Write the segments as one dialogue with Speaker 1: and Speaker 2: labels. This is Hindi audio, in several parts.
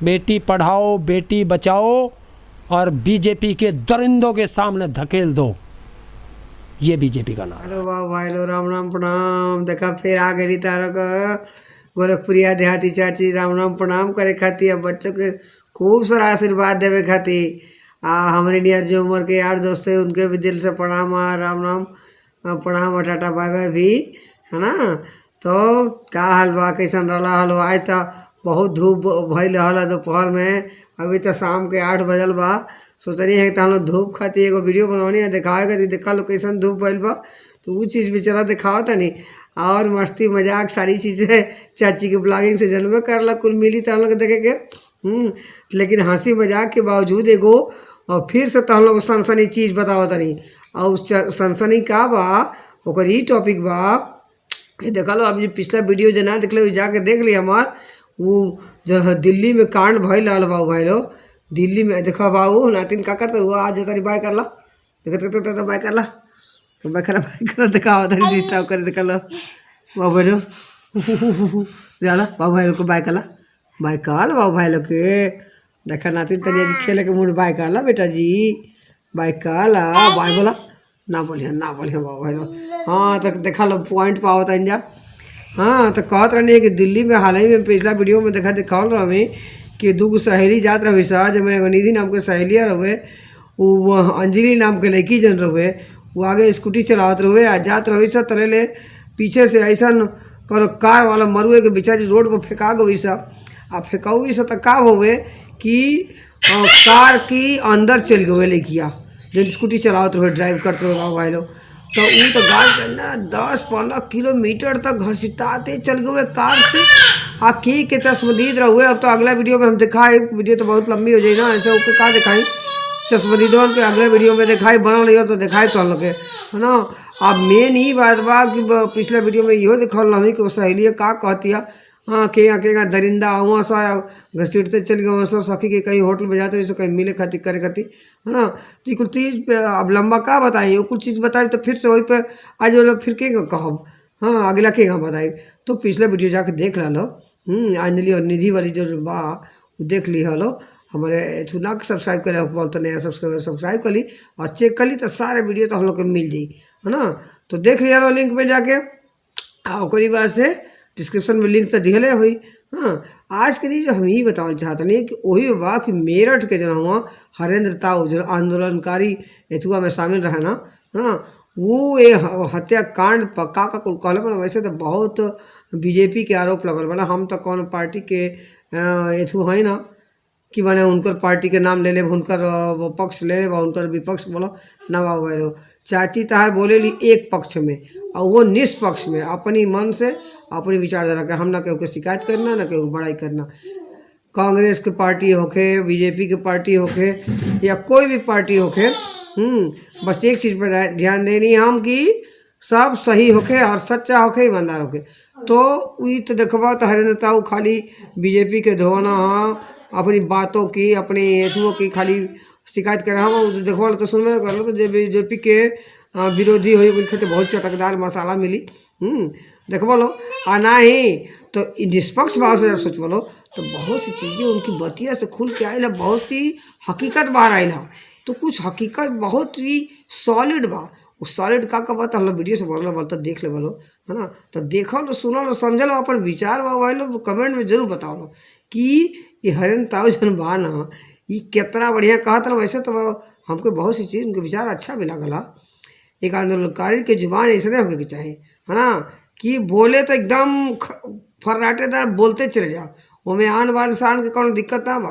Speaker 1: बेटी पढ़ाओ बेटी बचाओ और बीजेपी के दरिंदों के सामने धकेल दो, ये बीजेपी का नाम।
Speaker 2: हेलो वाह भाई लो, राम राम प्रणाम। देखा फिर आ गई तारा का गोरखपुरिया देहाती चाची, राम राम प्रणाम करे खाती अब बच्चों के खूब सारा आशीर्वाद देवे खाती। हमारे नियर जो उम्र के यार दोस्त है उनके भी दिल से प्रणाम, राम राम प्रणाम, टाटा बाय बाय भी, है ना। तो का हाल बा, कैसन रहा हलो? आज तो बहुत धूप भइल रहल दोपहर में, अभी तो शाम के 8 बजल बा। सोचनी है कि हम लोग धूप खाती एगो वीडियो बनवानी है, दिखावे खाती, देखा लो कैसन धूप भइल बा। तो वो चीज़ भी चला दिखावा तनी, और मस्ती मजाक सारी चीज़ें चाची के ब्लॉगिंग से जनबे करला कुल मिली तो हम लोग देखे के। लेकिन हंसी मजाक के बावजूद एगो और फिर से तो हम लोग सनसनी चीज़ बतावा तनी। और उस सनसनी का बा ओकर ई टॉपिक बा, ये देखा लो। अब जो पिछला वीडियो जो ना देख लो जाके देख ली हमार, वो जो है दिल्ली में कांड भइल रहल बा भाई लो। दिल्ली में देखा बाबू नातिन का करते हुआ आज तारी बाय करला, देखते बाय करला, बाय करा देखा तारी डिस्टर्ब कर देखा लो बाबू भाई लो जाला बाबू भाई लोग को बाय करला, बाय कर बाबू भाई लोग के देखा नातिन तनी आज खेले के मूड बाय करला बेटा जी, बाय करला, बाय बोला ना बोलिए बाबू भाई लोग। हाँ तो देखा लो पॉइंट पाओ तन जा। हाँ तो कहत रहनी कि दिल्ली में हाल ही में पिछला वीडियो में दिखाल रहा हमें कि दूगो सहेली जात रहे सा, जब मैं निधि नाम के सहेलिया रहे, वो अंजलि नाम के लड़की जन रहे, वो आगे स्कूटी चलावत रहे आ जात रहे सा, तले ले पीछे से ऐसा करो कार वाला मरुए के बेचारी रोड पर फेंका गई सा। आ फेंकाई सा तो का हुए कि कार की अंदर चल गए लड़किया जो स्कूटी चलावत रहे, ड्राइव करते रहे भाई लोग। तो वो तो गाड़ी ना 10-15 किलोमीटर तक घसीटाते चल गए कार से। के चश्मदीद रहुए। अब तो अगला वीडियो में हम दिखाए, वीडियो तो बहुत लंबी हो जाए ना, ऐसे ऊपर का दिखाई चश्मदीदवन के अगले वीडियो में दिखाई बनल हो तो दिखाई तो हम लोग के, है ना। अब मेन ही बात बा कि पिछले वीडियो में इहो दिखल रही कि वो सहेली का कहती है, हाँ केगा दरिंदा हुआ सा घसीटते चल गए सब सखी के कहीं होटल में जाते कहीं मिले खातिर करे खातिर, है ना। तो कुछ चीज़ अब लंबा का बताइए, कुछ चीज़ बताई तो फिर से वही पे आज वो लोग फिर के कहब, हाँ अगला के बताई। तो पिछला वीडियो जाके देख ला लो। अंजलि और निधि वाली जो बा वो देख ली हलो। हमारे चुना के सब्सक्राइब करे बोल तो नया सब्सक्राइब कर ली और चेक कर ली तो सारे वीडियो तो हम लोग को मिल जाई, है ना। तो देख लिया लो लिंक में जाके, ओकरी बाद से डिस्क्रिप्शन में लिंक तो दिहले हुई। हाँ आज के लिए जो हम यही बताना चाहते नहीं कि वही बा कि मेरठ के जो हुआ हरेंद्र ताऊ जो आंदोलनकारी एथुआ में शामिल रहे ना, है ना, वो ये हत्याकांड पक्का का कुल कहले बना। वैसे तो बहुत बीजेपी के आरोप लगल बना, हम तो कौन पार्टी के एथु है ना कि मैंने उनकर पार्टी के नाम ले ले, उनकर पक्ष ले ले, उनकर विपक्ष बोलो ना बाबू भाई। चाची तहार बोले ली एक पक्ष में और वो निष्पक्ष में अपनी मन से अपनी विचारधारा के, हम ना केहू के शिकायत करना ना केहू बड़ाई करना। कांग्रेस के पार्टी होके, बीजेपी के पार्टी होके या कोई भी पार्टी होके, बस एक चीज़ पर ध्यान देनी हम कि सब सही होके और सच्चा होके ईमानदार होके। तो वही तो देखबा तो हरेंद्र ताऊ खाली बीजेपी के धोना अपनी बातों की अपनी एथुओं की खाली शिकायत कर रहा हूँ। देखो तो सुनबे कर लो तो बीजेपी के विरोधी हो उनके तो बहुत चटकदार मसाला मिली। देखो लो आ ना ही तो निष्पक्ष भाव से सोच बोलो तो बहुत सी चीज़ें उनकी बतिया से खुल के आए, बहुत सी हकीकत बाहर आई ना। तो कुछ हकीकत बहुत ही सॉलिड बा, उस सॉलिड का बात हम लोग वीडियो से बोलना बोलता देख ले बोलो, है ना। तो देखो लो सुनो लो समझ लो अपन विचार बा लो कमेंट में जरूर बताओ लो कि ये हरेंद्र ताऊ जन बा ना ये कितना बढ़िया कहता। वैसे तो हमको बहुत सी चीज़ उनके विचार अच्छा भी लगला। एक आंदोलनकारी के जुबान ऐसे नहीं होके चाहिए, है ना, कि बोले तो एकदम फर्राटेदार बोलते चले जाओ, वो में आन बान शान के कौन दिक्कत ना बा,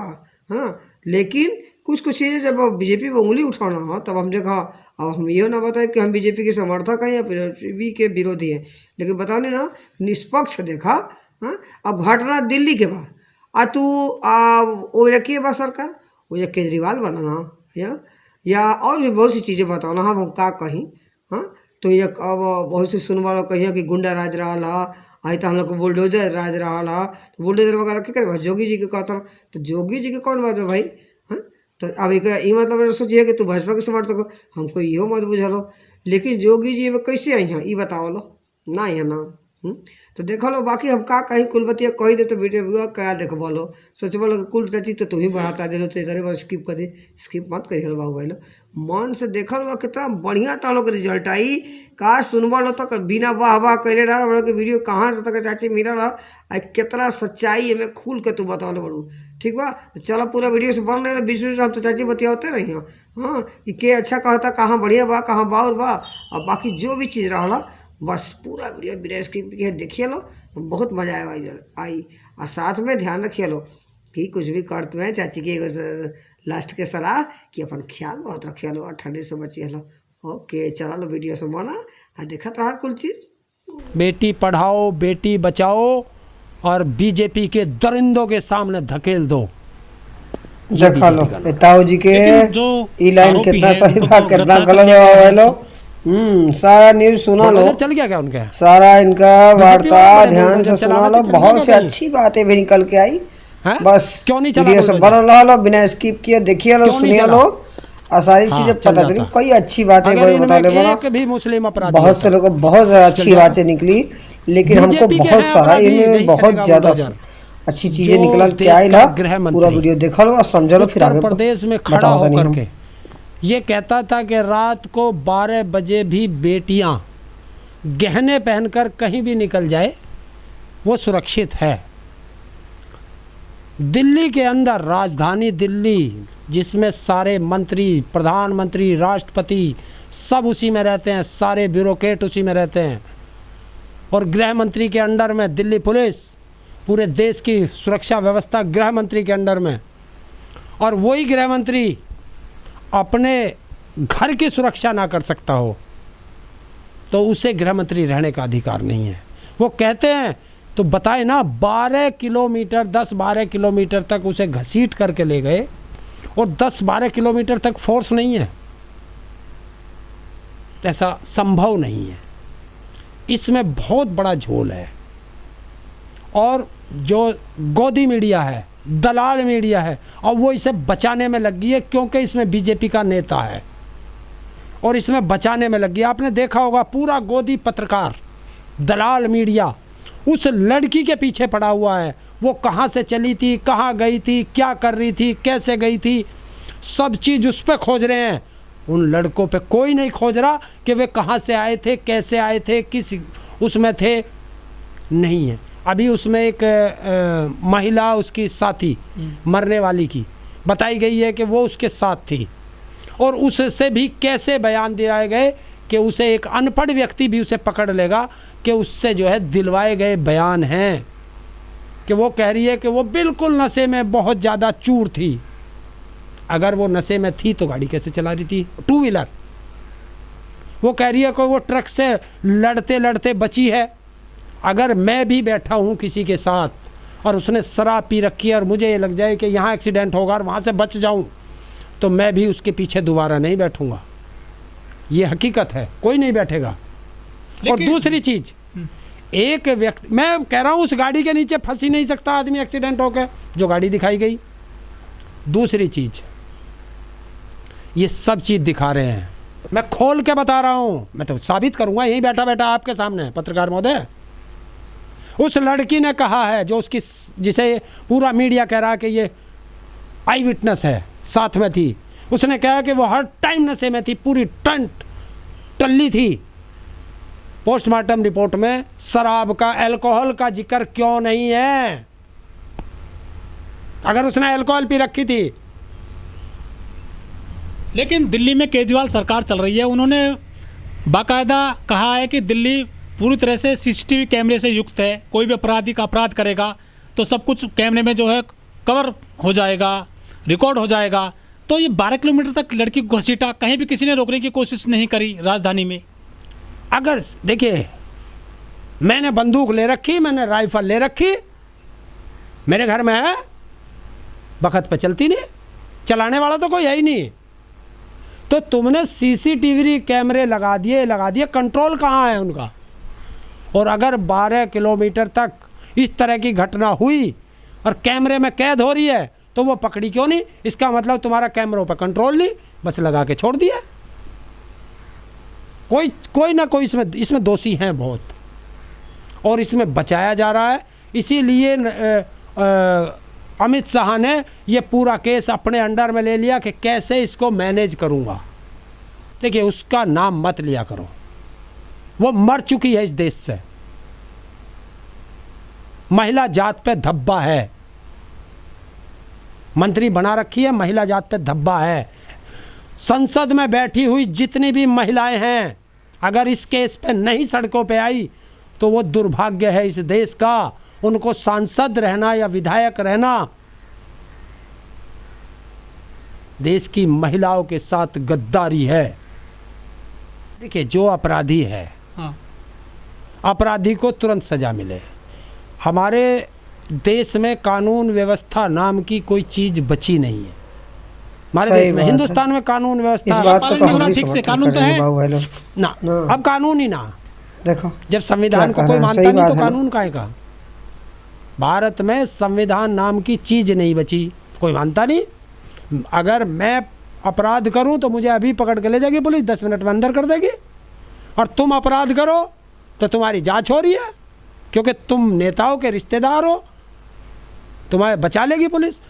Speaker 2: है ना। लेकिन कुछ चीज़ें जब बीजेपी पर उंगली उठाना हो तब हम देखा। अब हम ये ना बताए कि हम बीजेपी के समर्थक हैं या बीजेपी के विरोधी हैं, लेकिन बताओ नहीं ना निष्पक्ष देखा। हाँ अब घटना दिल्ली के बाद तू वो रखिए बा सरकार वो या केजरीवाल बनाना या और भी बहुत सी चीज़ें बताओ ना हम का कहीं। हाँ तो ये अब बहुत से सुनवा लो कहिए कि गुंडा राज रहा आई तो हम लोग को बुलडोजर राज रहा, तो बुलडोजर वगैरह क्या करे जोगी जी के कहता तो जोगी जी के कौन बात है भाई। हाँ तो अब एक मतलब सोचिए कि तू भाजपा के समर्थक हो, हमको इहो मत बुझा लो। लेकिन जोगी जी में कैसे आई हैं ये बताओ लो ना यहाँ ना। तो देखो लो, बाकी हम का कहीं कुल बतिया कही दे तो वीडियो क्या देख बोलो, सोच बोलो कुल चाची तो तू ही बढ़ाता दे लो, तो इधर स्किप कर दे, स्किप मत करिए बाबू भाई लो, मन से देखल बा कितना बढ़िया तालो के रिजल्ट आई। का सुनबा लो तक बिना वाह वाह कैले रहा बड़ो के वीडियो कहाँ से तक चाची मिला रहा, आ कितना सच्चाई में खुल के तू बताओ बड़ू। ठीक बा, तो चलो पूरा वीडियो से बन रहे 20 मिनट हम तो चाची बतियाते रही हैं। हाँ, कि के अच्छा कहता, कहाँ बढ़िया बा, कहाँ बाउर बा, और बाकी जो भी चीज़ रहा बस पूरा वीडियो बिना स्किप किए देखिए लो, तो बहुत मजा आई। और साथ में ध्यान रखिए लो कि कुछ भी करते हैं चाची की लास्ट के सलाह कि अपन ख्याल बहुत रखिए लो और ठंडी से बचिए लो। ओके, चलो लो वीडियो से बना और देखत रहा कुल चीज़।
Speaker 1: बेटी पढ़ाओ बेटी बचाओ और बीजेपी के दरिंदों के सामने धकेल दो।
Speaker 2: देखा लो ताऊ जी के ई लाइन कितना सही बात, कितना गलत है लो। सारा न्यूज सुना लो,
Speaker 1: चल गया क्या उनका
Speaker 2: सारा इनका वार्ता ध्यान से सुना लो, बहुत से अच्छी बातें भी निकल के आई। बस
Speaker 1: क्यों नहीं
Speaker 2: वीडियो से बना लो, बिना स्किप किए देखिए लो, सुनिए लो, और सारी चीजें पता चली। कई अच्छी बातें बता ले बड़ा, बहुत से लोगों को बहुत अच्छी बातें निकली, लेकिन हमको बहुत सारा इनमें बहुत ज्यादा अच्छी चीजें निकल के आई ना। पूरा वीडियो देखा लो और समझ लो, फिर आगे
Speaker 1: प्रदेश में खड़ा होकर के ये कहता था कि रात को 12 बजे भी बेटियां गहने पहनकर कहीं भी निकल जाए वो सुरक्षित है। दिल्ली के अंदर, राजधानी दिल्ली, जिसमें सारे मंत्री, प्रधानमंत्री, राष्ट्रपति सब उसी में रहते हैं, सारे ब्यूरोक्रेट उसी में रहते हैं, और गृह मंत्री के अंडर में दिल्ली पुलिस, पूरे देश की सुरक्षा व्यवस्था गृह मंत्री के अंडर में, और वही गृह मंत्री अपने घर की सुरक्षा ना कर सकता हो तो उसे गृह मंत्री रहने का अधिकार नहीं है। वो कहते हैं तो बताए ना, 12 किलोमीटर 10-12 किलोमीटर तक उसे घसीट करके ले गए, और 10-12 किलोमीटर तक फोर्स नहीं है, ऐसा संभव नहीं है। इसमें बहुत बड़ा झोल है। और जो गोदी मीडिया है, दलाल मीडिया है, और वो इसे बचाने में लगी है, क्योंकि इसमें बीजेपी का नेता है और इसमें बचाने में लगी है। आपने देखा होगा पूरा गोदी पत्रकार, दलाल मीडिया उस लड़की के पीछे पड़ा हुआ है। वो कहाँ से चली थी, कहाँ गई थी, क्या कर रही थी, कैसे गई थी, सब चीज़ उस पर खोज रहे हैं। उन लड़कों पे कोई नहीं खोज रहा कि वे कहाँ से आए थे, कैसे आए थे, किस उसमें थे, नहीं है। अभी उसमें एक महिला, उसकी साथी मरने वाली की बताई गई है कि वो उसके साथ थी, और उससे भी कैसे बयान दिलाए गए कि उसे एक अनपढ़ व्यक्ति भी उसे पकड़ लेगा कि उससे जो है दिलवाए गए बयान हैं कि वो कह रही है कि वो बिल्कुल नशे में बहुत ज़्यादा चूर थी। अगर वो नशे में थी तो गाड़ी कैसे चला रही थी, टू व्हीलर? वो कह रही है कि वो ट्रक से लड़ते लड़ते बची है। अगर मैं भी बैठा हूँ किसी के साथ और उसने शराब पी रखी है और मुझे ये लग जाए कि यहाँ एक्सीडेंट होगा और वहाँ से बच जाऊँ, तो मैं भी उसके पीछे दोबारा नहीं बैठूँगा। ये हकीकत है, कोई नहीं बैठेगा। और दूसरी चीज़, एक व्यक्ति, मैं कह रहा हूँ उस गाड़ी के नीचे फंस ही नहीं सकता आदमी एक्सीडेंट होकर, जो गाड़ी दिखाई गई। दूसरी चीज़, ये सब चीज़ दिखा रहे हैं, मैं खोल के बता रहा हूँ, मैं तो साबित करूँगा यहीं बैठा बैठा आपके सामने। पत्रकार महोदय, उस लड़की ने कहा है, जो उसकी, जिसे पूरा मीडिया कह रहा है कि ये आई विटनेस है, साथ में थी, उसने कहा कि वो हर टाइम नशे में थी, पूरी टल्ली थी। पोस्टमार्टम रिपोर्ट में शराब का, अल्कोहल का जिक्र क्यों नहीं है? अगर उसने अल्कोहल पी रखी थी।
Speaker 3: लेकिन दिल्ली में केजरीवाल सरकार चल रही है, उन्होंने बाकायदा कहा है कि दिल्ली पूरी तरह से सीसीटीवी कैमरे से युक्त है। कोई भी अपराधी का अपराध करेगा तो सब कुछ कैमरे में जो है कवर हो जाएगा, रिकॉर्ड हो जाएगा। तो ये 12 किलोमीटर तक लड़की को घसीटा, कहीं भी किसी ने रोकने की कोशिश नहीं करी राजधानी में।
Speaker 1: अगर देखिए, मैंने बंदूक ले रखी, मैंने राइफल ले रखी, मेरे घर में है, बखत पे चलती नहीं, चलाने वाला तो कोई है ही नहीं। तो तुमने सीसीटीवी कैमरे लगा दिए, कंट्रोल कहाँ है उनका? और अगर 12 किलोमीटर तक इस तरह की घटना हुई और कैमरे में कैद हो रही है तो वो पकड़ी क्यों नहीं? इसका मतलब तुम्हारा कैमरों पर कंट्रोल नहीं, बस लगा के छोड़ दिया। कोई ना कोई इसमें दोषी हैं बहुत। और इसमें बचाया जा रहा है। इसीलिए अमित शाह ने ये पूरा केस अपने अंडर में ले लिया कि कैसे इसको मैनेज करूँगा। देखिए, उसका नाम मत लिया करो, वो मर चुकी है इस देश से। महिला जात पे धब्बा है, मंत्री बना रखी है, महिला जात पे धब्बा है। संसद में बैठी हुई जितनी भी महिलाएं हैं, अगर इस केस पे नहीं सड़कों पे आई तो वो दुर्भाग्य है इस देश का। उनको सांसद रहना या विधायक रहना देश की महिलाओं के साथ गद्दारी है। देखिए, जो अपराधी है,
Speaker 3: हाँ।
Speaker 1: अपराधी को तुरंत सजा मिले। हमारे देश में कानून व्यवस्था नाम की कोई चीज बची नहीं है। हमारे देश में, हिंदुस्तान में कानून व्यवस्था
Speaker 3: ठीक से कानून तो है
Speaker 1: ना, अब कानून ही ना।
Speaker 2: देखो,
Speaker 1: जब संविधान को कोई मानता नहीं तो कानून काहे का? भारत में संविधान नाम की चीज नहीं बची, कोई मानता नहीं। अगर मैं अपराध करूं तो मुझे अभी पकड़ के ले जाएगी पुलिस, 10 मिनट में अंदर कर देगी। और तुम अपराध करो तो तुम्हारी जांच हो रही है, क्योंकि तुम नेताओं के रिश्तेदार हो, तुम्हें बचा लेगी पुलिस।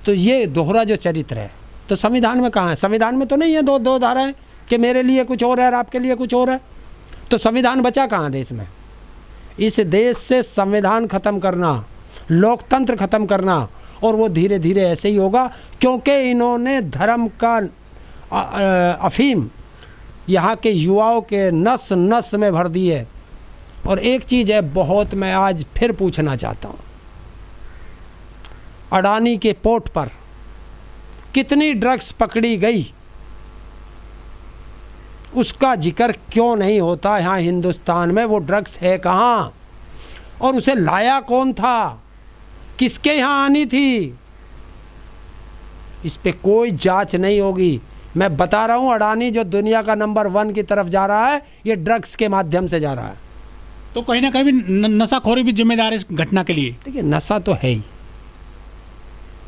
Speaker 1: तो ये दोहरा जो चरित्र है तो संविधान में कहाँ है? संविधान में तो नहीं है दो धाराएं कि मेरे लिए कुछ और है और आपके लिए कुछ और है। तो संविधान बचा कहाँ देश में? इस देश से संविधान ख़त्म करना, लोकतंत्र ख़त्म करना, और वो धीरे धीरे ऐसे ही होगा, क्योंकि इन्होंने धर्म का अफीम यहाँ के युवाओं के नस नस में भर दी है। और एक चीज़ है बहुत, मैं आज फिर पूछना चाहता हूँ, अडानी के पोर्ट पर कितनी ड्रग्स पकड़ी गई, उसका जिक्र क्यों नहीं होता यहाँ हिंदुस्तान में? वो ड्रग्स है कहाँ और उसे लाया कौन था, किसके यहाँ आनी थी? इस पे कोई जांच नहीं होगी। मैं बता रहा हूँ, अडानी जो दुनिया का नंबर 1 की तरफ जा रहा है, ये ड्रग्स के माध्यम से जा रहा है।
Speaker 3: तो कहीं ना कहीं नशाखोरी भी जिम्मेदार है इस घटना के लिए।
Speaker 1: देखिए, नशा तो है ही,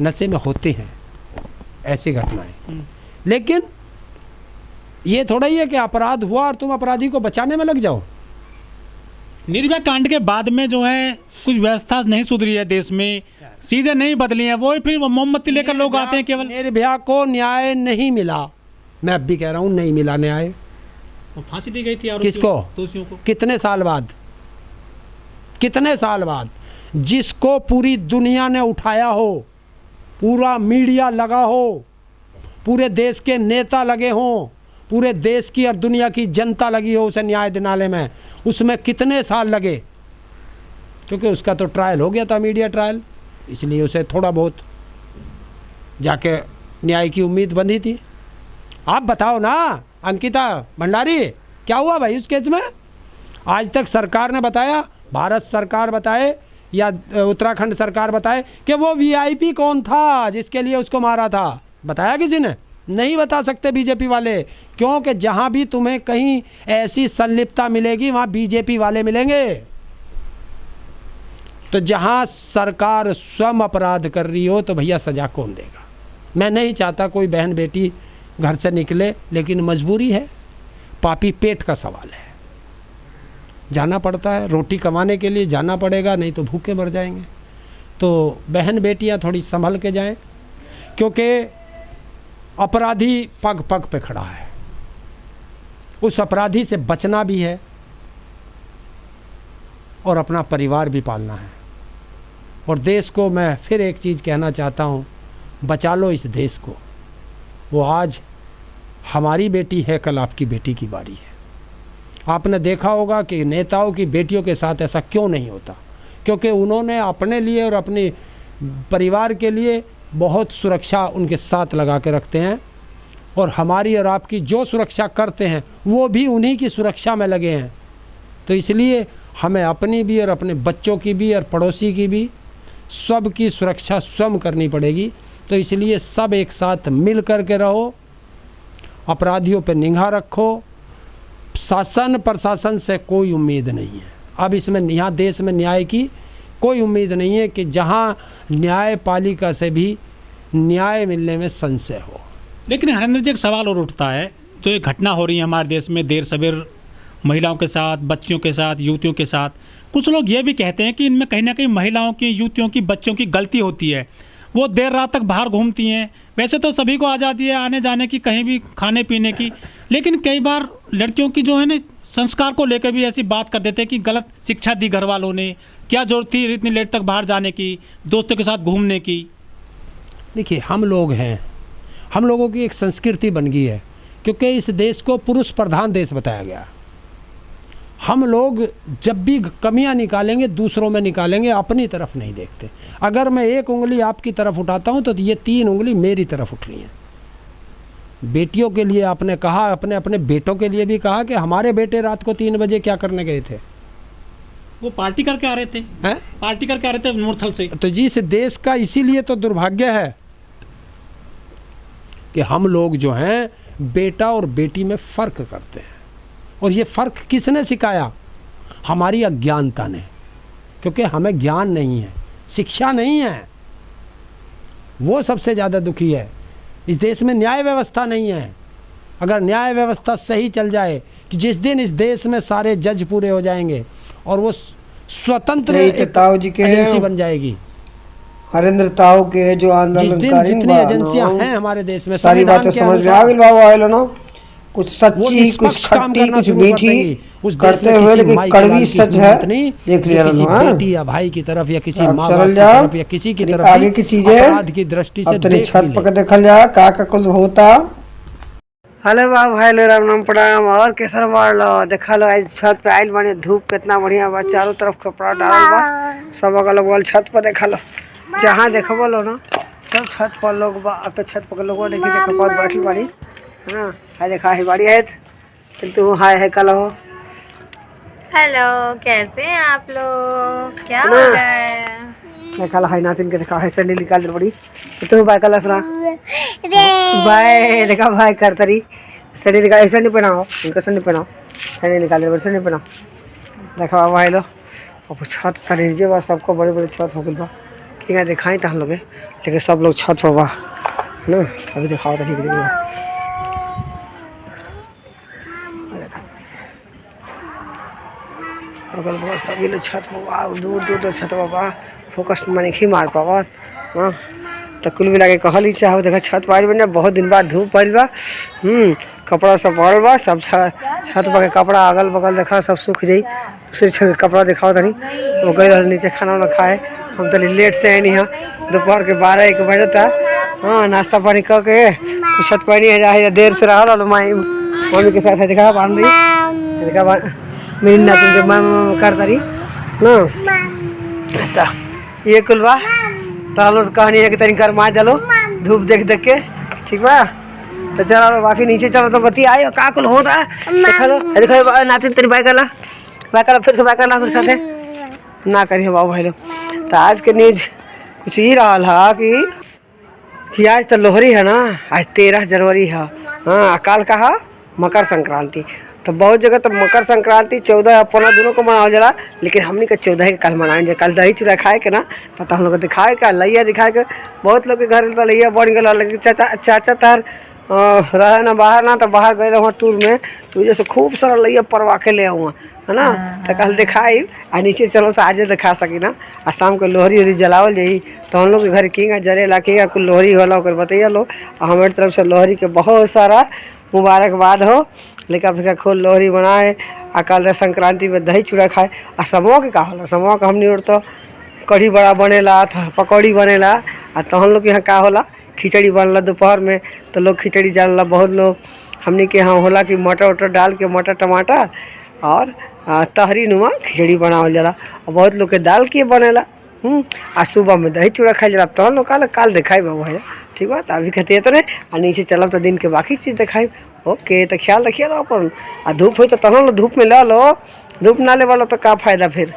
Speaker 1: नशे में होते हैं ऐसी घटनाएं, लेकिन ये थोड़ा ही है कि अपराध हुआ और तुम अपराधी को बचाने में लग जाओ।
Speaker 3: निर्भया कांड के बाद में जो है कुछ व्यवस्था नहीं सुधरी है देश में, चीजें नहीं बदली हैं, वो फिर मोमबत्ती लेकर लोग आते हैं केवल।
Speaker 1: निर्भया को न्याय नहीं मिला, मैं अब भी कह रहा हूँ नहीं मिला न्याय।
Speaker 3: फांसी दी गई थी और
Speaker 1: किसको?
Speaker 3: दोषियों को।
Speaker 1: कितने साल बाद? कितने साल बाद? जिसको पूरी दुनिया ने उठाया हो, पूरा मीडिया लगा हो, पूरे देश के नेता लगे हों, पूरे देश की और दुनिया की जनता लगी हो उसे न्याय दिलाने में, उसमें कितने साल लगे? क्योंकि उसका तो ट्रायल हो गया था, मीडिया ट्रायल, इसलिए उसे थोड़ा बहुत जाके न्याय की उम्मीद बंधी थी। आप बताओ ना अंकिता भंडारी, क्या हुआ भाई उस केस में? आज तक सरकार ने बताया, भारत सरकार बताए या उत्तराखंड सरकार बताए कि वो वीआईपी कौन था जिसके लिए उसको मारा था? बताया किसी ने? नहीं बता सकते बीजेपी वाले, क्योंकि जहां भी तुम्हें कहीं ऐसी संलिप्तता मिलेगी वहां बीजेपी वाले मिलेंगे। तो जहां सरकार स्वयं अपराध कर रही हो तो भैया सजा कौन देगा? मैं नहीं चाहता कोई बहन बेटी घर से निकले, लेकिन मजबूरी है, पापी पेट का सवाल है, जाना पड़ता है, रोटी कमाने के लिए जाना पड़ेगा, नहीं तो भूखे मर जाएंगे। तो बहन बेटियां थोड़ी संभल के जाएं, क्योंकि अपराधी पग पग पे खड़ा है, उस अपराधी से बचना भी है और अपना परिवार भी पालना है। और देश को मैं फिर एक चीज़ कहना चाहता हूँ, बचा लो इस देश को। वो आज हमारी बेटी है, कल आपकी बेटी की बारी है। आपने देखा होगा कि नेताओं की बेटियों के साथ ऐसा क्यों नहीं होता, क्योंकि उन्होंने अपने लिए और अपने परिवार के लिए बहुत सुरक्षा उनके साथ लगा के रखते हैं, और हमारी और आपकी जो सुरक्षा करते हैं वो भी उन्हीं की सुरक्षा में लगे हैं। तो इसलिए हमें अपनी भी और अपने बच्चों की भी और पड़ोसी की भी सब की सुरक्षा स्वयं करनी पड़ेगी। तो इसलिए सब एक साथ मिल कर के रहो, अपराधियों पर निगाह रखो। शासन प्रशासन से कोई उम्मीद नहीं है अब इसमें, यहाँ देश में न्याय की कोई उम्मीद नहीं है कि जहाँ न्यायपालिका से भी न्याय मिलने में संशय हो।
Speaker 3: लेकिन हरेंद्र जी, एक सवाल और उठता है, जो ये घटना हो रही है हमारे देश में देर सवेर महिलाओं के साथ, बच्चियों के साथ, युवतियों के साथ, कुछ लोग ये भी कहते हैं कि इनमें कहीं ना कहीं महिलाओं की, युवतियों की, बच्चों की गलती होती है। वो देर रात तक बाहर घूमती हैं। वैसे तो सभी को आज़ादी है आने जाने की, कहीं भी खाने पीने की, लेकिन कई बार लड़कियों की जो है ना संस्कार को लेकर भी ऐसी बात कर देते हैं कि गलत शिक्षा दी घर वालों ने, क्या जरूरत थी इतनी लेट तक बाहर जाने की, दोस्तों के साथ घूमने की।
Speaker 1: देखिए, हम लोग हैं, हम लोगों की एक संस्कृति बन गई है, क्योंकि इस देश को पुरुष प्रधान देश बताया गया। हम लोग जब भी कमियां निकालेंगे दूसरों में निकालेंगे, अपनी तरफ नहीं देखते। अगर मैं एक उंगली आपकी तरफ उठाता हूं तो ये 3 उंगली मेरी तरफ उठ रही हैं। बेटियों के लिए आपने कहा, अपने अपने बेटों के लिए भी कहा कि हमारे बेटे रात को 3 बजे क्या करने गए थे?
Speaker 3: वो पार्टी करके आ रहे थे।
Speaker 1: हैं?
Speaker 3: पार्टी करके आ रहे थे मुरथल से।
Speaker 1: तो जी, इस देश का इसीलिए तो दुर्भाग्य है कि हम लोग जो हैं बेटा और बेटी में फ़र्क करते हैं। और ये फ़र्क किसने सिखाया? हमारी अज्ञानता ने, क्योंकि हमें ज्ञान नहीं है, शिक्षा नहीं है। वो सबसे ज़्यादा दुखी है। इस देश में न्याय व्यवस्था नहीं है। अगर न्याय व्यवस्था सही चल जाए कि जिस दिन इस देश में सारे जज पूरे हो जाएंगे और वो स्वतंत्र एजेंसी बन जाएगी।
Speaker 2: हरेंद्र ताऊ के जो आंदोलनकारी
Speaker 1: जितनी एजेंसियां हैं हमारे देश में,
Speaker 2: सारी बातें समझ में आ गई बाबू आए लो ना। कुछ सच्ची, कुछ खट्टी, कुछ मीठी करते हुए, लेकिन कड़वी सच है। देख लिया
Speaker 1: किसी बेटी या भाई की तरफ या किसी माँ बाप की तरफ या किसी की तरफ
Speaker 2: आगे की चीजें
Speaker 1: अपराध की दृष्टि से
Speaker 2: अपनी छत पर देखल जा का कुछ होता। हेलो बाबू भाई लो, राम नाम प्रणाम। और केसर मार लो, देखा लो आज छत पे आइल बने, धूप कितना बढ़िया बा, चारों तरफ कपड़ा डालल बा, सब अगल बगल छत पर देखा लो। जहाँ देखबो लो ना सब छत पर लोग बा, अब छत पर लोग देखी देखो बहुत बैठल बाड़ी है ना। हाय देखा है बाड़ी है तू, हाय है कल हो।
Speaker 4: हेलो, कैसे हैं आप लोग? क्या हो रहा है?
Speaker 2: देखा हाय नातिन के देखा है सैंडल निकाल दे बड़ी तू बाय कल असरा बाय देखा भाई कर तरी सैंडल निकाल, ऐसा नहीं पहनाओ इनका, सैंडल पहनाओ, सैंडल निकाल दे बड़ी, सैंडल पहनाओ। देखा भाई लो अब छत तरी नीचे बा, सबको बड़े बड़े छत हो गई बा। ठीक है दिखाई तो हम लोग, लेकिन सब लोग छत पर बा है ना। अभी दिखाओ तो ठीक है। अगल बगल सभी लोग छत पर बा, दूर दूर तक छत पर बा, फोकस मैंने ही मार पावा। हाँ तो कुल मिला के कहल ही चाहो। देखा छत पाइल बन, बहुत दिन बाद धूप पड़ल बा, कपड़ा सब पड़ल बा, सब छत पर के कपड़ा अगल बगल देखा सब सूख जाई। दूसरे कपड़ा दिखाओ तनी। वो गए नीचे खाना वाना खाए, हम तनी लेट से आए नहीं। हाँ दोपहर के 12-1 बजे था। हाँ नाश्ता पानी करके तो छत पर नहीं जाए, देर से रहा लो माई मम्मी के साथ है। देखा बांध रही, देखा मेरी नातिन के माँ कर तारी ना। ये कुल बा तालो कहानी है कि तनी कर माँ चलो धूप देख देख के, ठीक बा। तो चलो बाकी नीचे चलो तो बती आए का कुल होता देखा लो। देखो नातिन तेरी बाय करला फिर से बाय करला फिर साथे ना करिए बाबू भाई लोग। तो आज के न्यूज कुछ ही रहा है कि आज तो लोहरी है ना, आज 13 जनवरी है। हाँ काल का है मकर संक्रांति। तो बहुत जगह तो मकर संक्रांति 14 या 15 दिनों को मनावल जाला, लेकिन हमने का 14 के कल मनाए जाए। कल दही चूड़ा खाए के ना तो हम लोग दिखाए के लैया दिखाए के, बहुत लोग के घर तो लैया बढ़ गया। लेकिन चाचा तार रहे ना बाहर ना, तो बाहर गए वहाँ टूर में, तो जैसे खूब सारा लैया परवा के ले हुआ है ना। तो कल दिखाई आ नीचे चलो तो आज दिखा सकी ना। आ शाम को लोहरी वोहरी जलावल जाई तो हम लोग के घर किंगा जरेला किंगा कुल लोहरी होला ओकर बतैया लो। हमारे तरफ से लोहरी के बहुत सारा मुबारकबाद हो। लेकिन फिर खूब लोहरी बनाए आ कल संक्रांति में दही चूड़ा खाए। आ समूह के का होला, समूह का हमने और तो कढ़ी बड़ा बनेला, पकौड़ी बनेला। आ तो हम लोग के यहाँ का होला खिचड़ी बनला दोपहर में, तो लोग खिचड़ी जानला। बहुत लोग हमने के यहाँ होला कि मटर उटर डाल के, मटर टमाटर और तहरी नुमा खिचड़ी बनावल जाला। और बहुत लोग के दाल के बनेला। आ सुबह में दही चूड़ा खाई जला। तो हम लोग काल दिखाई बाबू है ठीक बा। तो अभी कहते इतने आ नीचे चलब तो दिन के बाकी चीज़ दिखाई। ओके तो ख्याल रखिए लो अपन। आ धूप हो तो तहन लो धूप में ला लो, धूप ना ले वालो तो का फायदा फिर।